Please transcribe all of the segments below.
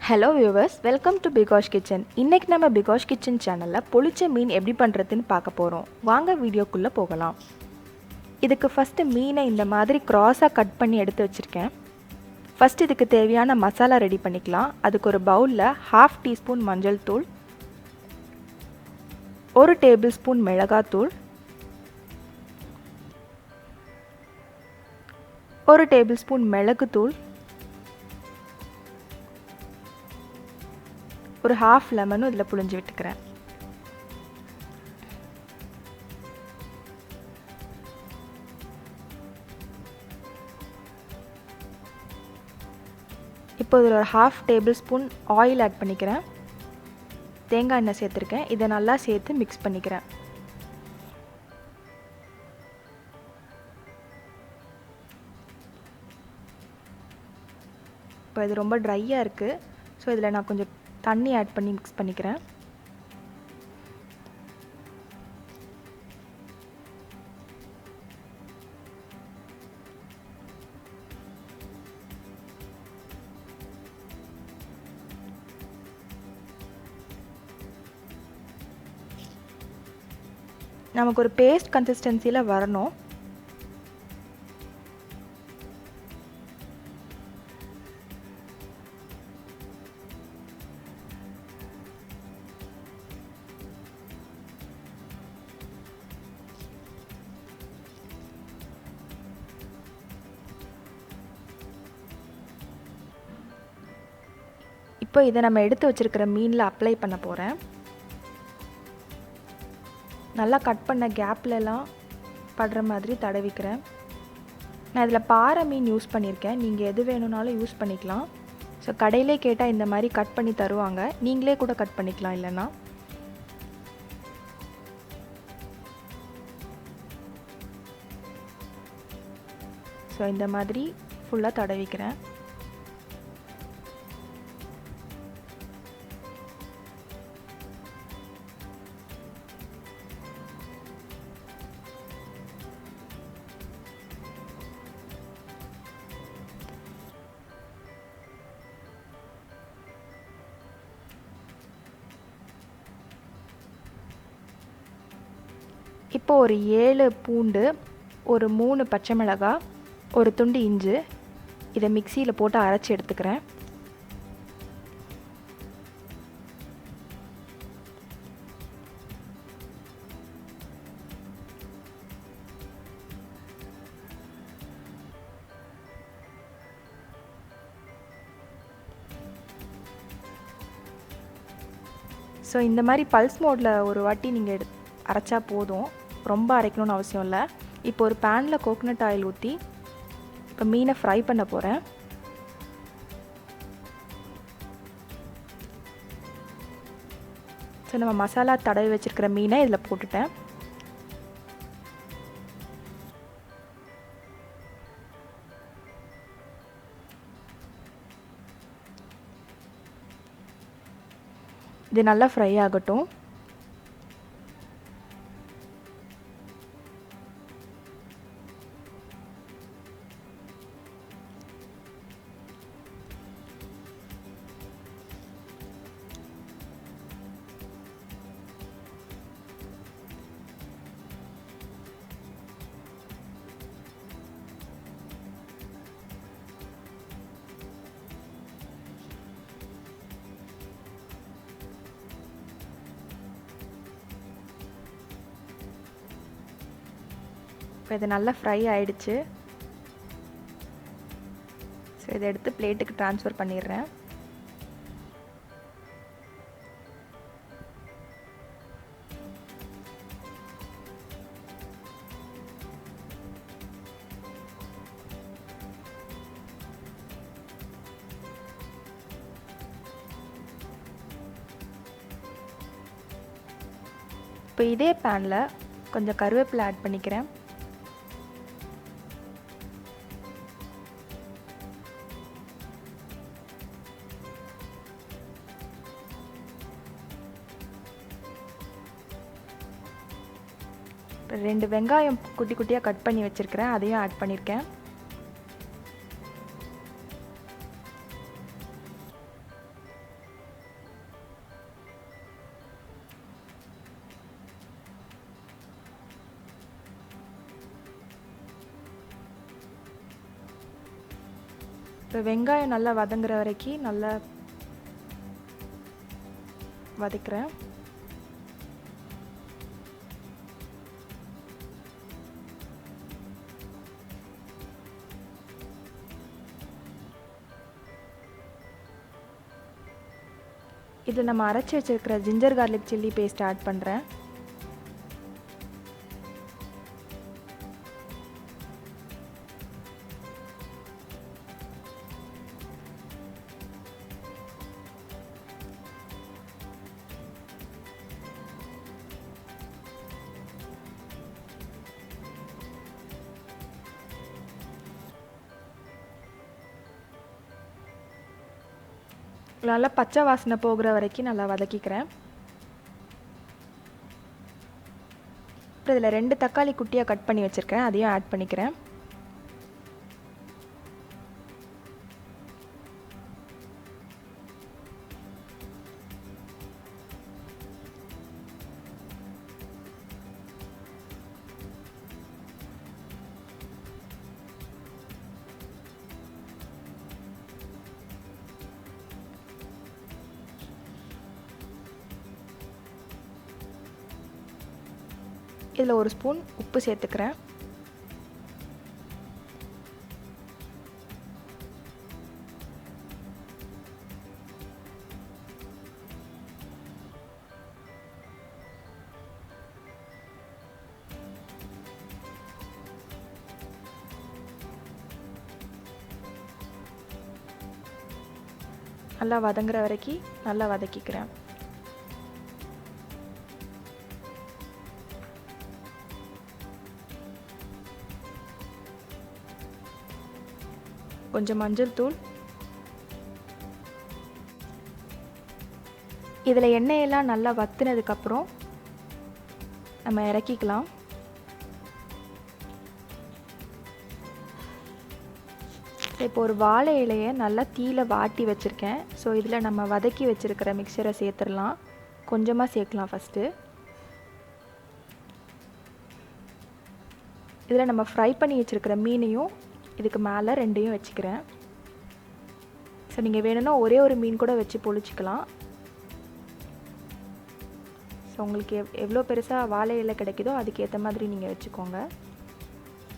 Hello viewers, welcome to Bikash kitchen. இன்றைக்கி நம்ம Bikash kitchen சேனலில் பொளிச்ச மீன் எப்படி பண்ணுறதுன்னு பார்க்க போகிறோம். வாங்க வீடியோக்குள்ளே போகலாம். இதுக்கு ஃபஸ்ட்டு மீனை இந்த மாதிரி க்ராஸாக கட் பண்ணி எடுத்து வச்சுருக்கேன். ஃபஸ்ட் இதுக்கு தேவையான மசாலா ரெடி பண்ணிக்கலாம். அதுக்கு ஒரு பவுலில் 1/2 டீஸ்பூன் மஞ்சள் தூள், 1 டேபிள் ஸ்பூன் மிளகாத்தூள், 1 டேபிள் ஸ்பூன் மிளகுத்தூள், ஒரு 1/2 லெமனும் இதில் புழிஞ்சு விட்டுக்கிறேன். இப்போ இதில் ஒரு 1/2 டேபிள் ஸ்பூன் ஆயில் ஆட் பண்ணிக்கிறேன். தேங்காய் எண்ணெய் சேர்த்துருக்கேன். இதை நல்லா சேர்த்து மிக்ஸ் பண்ணிக்கிறேன். இப்போ இது ரொம்ப ட்ரையாக இருக்குது. ஸோ இதில் நான் கொஞ்சம் தண்ணி ஆட் பண்ணி மிக்ஸ் பண்ணிக்கிறேன். நமக்கு ஒரு பேஸ்ட் கன்சிஸ்டன்சியில் வரணும். இப்போ இதை நம்ம எடுத்து வச்சுருக்கிற மீனில் அப்ளை பண்ண போகிறேன். நல்லா கட் பண்ண கேப்லலாம் படுற மாதிரி தடவிக்கிறேன். நான் இதில் பாறை மீன் யூஸ் பண்ணியிருக்கேன். நீங்கள் எது வேணும்னாலும் யூஸ் பண்ணிக்கலாம். ஸோ கடையிலே கேட்டால் இந்த மாதிரி கட் பண்ணி தருவாங்க. நீங்களே கூட கட் பண்ணிக்கலாம் இல்லைன்னா. ஸோ இந்த மாதிரி ஃபுல்லாக தடவிக்கிறேன். இப்போ ஒரு 7 பூண்டு, ஒரு 3 பச்சை மிளகாய், ஒரு துண்டு இஞ்சி, இதை மிக்சியில் போட்டு அரைச்சி எடுத்துக்கிறேன். ஸோ இந்த மாதிரி பல்ஸ் மோடில் ஒரு வாட்டி நீங்கள் அரைச்சா போதும். ரொம்ப அரைக்கணும்னு அவசியம் இல்லை. இப்போ ஒரு பேனில் கோகனட் ஆயில் ஊற்றி இப்போ மீனை ஃப்ரை பண்ண போகிறேன். ஸோ நம்ம மசாலா தடவி வச்சுருக்கிற மீனை இதில் போட்டுட்டேன். இது நல்லா ஃப்ரை ஆகட்டும். இப்போ இது நல்லா ஃப்ரை ஆகிடுச்சு. ஸோ இதை எடுத்து பிளேட்டுக்கு ட்ரான்ஸ்ஃபர் பண்ணிடுறேன். இப்போ இதே பேனில் கொஞ்சம் கருவேப்பிலை ஆட் பண்ணிக்கிறேன். இப்போ 2 வெங்காயம் குட்டி குட்டியாக கட் பண்ணி வச்சுருக்கிறேன். அதையும் ஆட் பண்ணியிருக்கேன். இப்போ வெங்காயம் நல்லா வதங்குற வரைக்கும் நல்லா வதக்குறேன். இதில் நம்ம அரைச்சி வச்சிருக்கிற ginger garlic chilli paste add பண்ணுறேன். நல்லா பச்சை வாசனை போகிற வரைக்கும் நல்லா வதக்கிக்கிறேன். அப்புறம் இதில் 2 தக்காளி குட்டியாக கட் பண்ணி வச்சுருக்கேன், அதையும் ஆட் பண்ணிக்கிறேன். இதில் 1 ஸ்பூன் உப்பு சேர்த்துக்கிறேன். நல்லா வதங்குற வரைக்கும் நல்லா வதக்கிக்கிறேன். கொஞ்சம் மஞ்சள் தூள். இதில் எண்ணெயெல்லாம் நல்லா வத்துனதுக்கப்புறம் நம்ம இறக்கிக்கலாம். இப்போ ஒரு வாழை இலையை நல்லா தீயில வாட்டி வச்சுருக்கேன். ஸோ இதில் நம்ம வதக்கி வச்சுருக்கிற மிக்சரை சேர்த்துடலாம். கொஞ்சமாக சேர்க்கலாம் ஃபஸ்ட்டு. இதில் நம்ம ஃப்ரை பண்ணி வச்சுருக்கிற மீனையும் இதுக்கு மேலே 2யும் வச்சுக்கிறேன். ஸோ நீங்கள் வேணும்னா ஒரே ஒரு மீன் கூட வச்சு பொழிச்சிக்கலாம். ஸோ உங்களுக்கு எவ்வளோ பெருசாக வாழை இலை கிடைக்குதோ அதுக்கேற்ற மாதிரி நீங்கள் வச்சுக்கோங்க.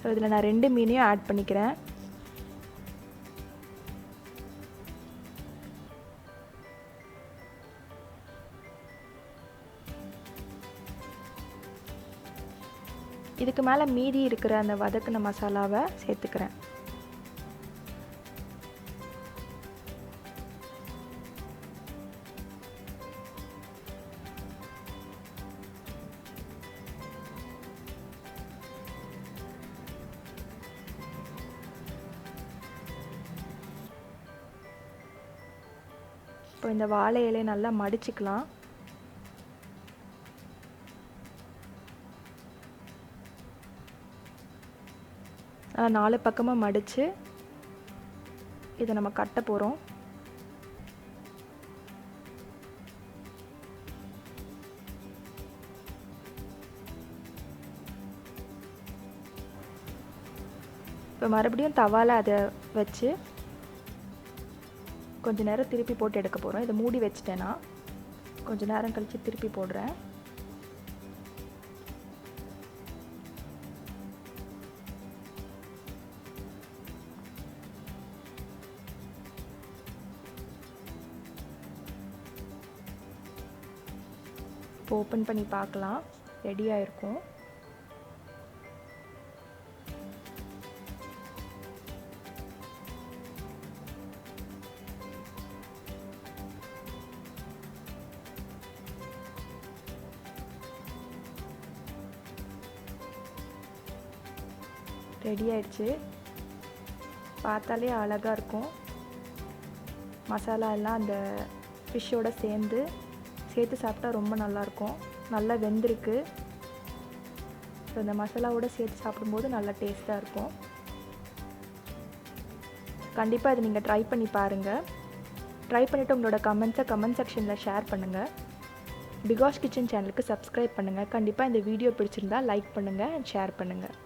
ஸோ இதில் நான் 2 மீனையும் ஆட் பண்ணிக்கிறேன். இதுக்கு மேலே மீதி இருக்கிற அந்த வதக்கின மசாலாவை சேர்த்துக்கிறேன். இப்போ இந்த வாழை இலையை நல்லா மடிச்சுக்கலாம். நாலு பக்கமாக மடித்து இதை நம்ம கட்ட போகிறோம். இப்போ மறுபடியும் தவால அதை வச்சு கொஞ்ச நேரம் திருப்பி போட்டு எடுக்க போகிறோம். இதை மூடி வச்சிட்டேன்னா கொஞ்ச நேரம் கழித்து திருப்பி போடுறேன். இப்போ ஓப்பன் பண்ணி பார்க்கலாம். ரெடியாக இருக்கும். ரெடி ஆயிடுச்சு. பார்த்தாலே அழகாக இருக்கும். மசாலா எல்லாம் அந்த ஃபிஷ்ஷோடு சேர்த்து சாப்பிட்டா ரொம்ப நல்லாயிருக்கும். நல்லா வெந்திருக்கு. ஸோ இந்த மசாலாவோடு சேர்த்து சாப்பிடும்போது நல்லா டேஸ்ட்டாக இருக்கும். கண்டிப்பாக இதை நீங்கள் ட்ரை பண்ணி பாருங்கள். ட்ரை பண்ணிவிட்டு உங்களோட கமெண்ட்ஸை கமெண்ட் செக்ஷனில் ஷேர் பண்ணுங்கள். பிகாஷ் கிச்சன் சேனலுக்கு சப்ஸ்கிரைப் பண்ணுங்கள். கண்டிப்பாக இந்த வீடியோ பிடிச்சிருந்தா லைக் பண்ணுங்கள் அண்ட் ஷேர் பண்ணுங்கள்.